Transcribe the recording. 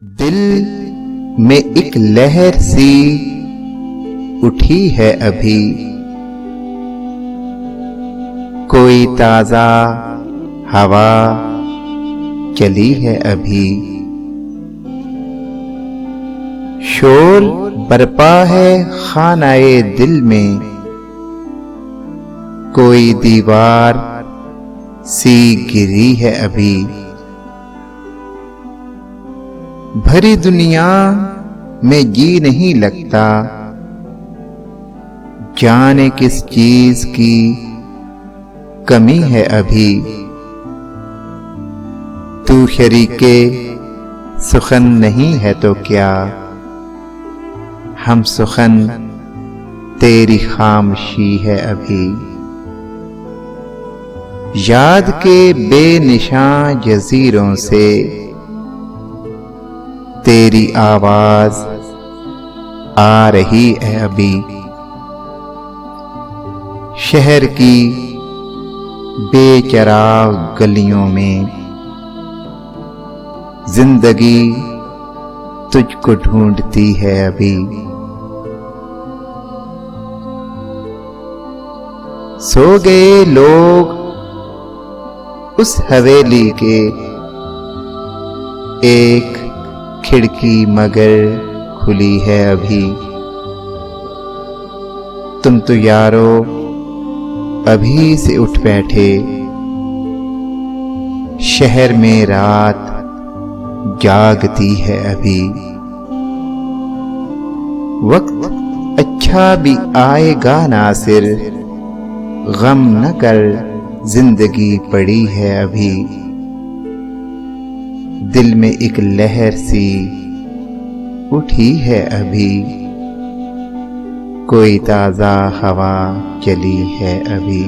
दिल में एक लहर सी उठी है अभी, कोई ताजा हवा चली है अभी। शोर बरपा है खानाए दिल में, कोई दीवार सी गिरी है अभी। भरी दुनिया में जी नहीं लगता, जाने किस चीज की कमी है अभी। तू शरीके सुखन नहीं है तो क्या, हम सुखन तेरी खामोशी है अभी। याद के बेनिशान जजीरों से तेरी आवाज आ रही है अभी। शहर की बेचराग गलियों में जिंदगी तुझको ढूंढती है अभी। सो गए लोग उस हवेली के एक खिड़की मगर खुली है अभी। तुम तो यारो अभी से उठ बैठे, शहर में रात जागती है अभी। वक्त अच्छा भी आएगा नासिर, गम न कर जिंदगी पड़ी है अभी। दिल में एक लहर सी उठी है अभी, कोई ताजा हवा चली है अभी।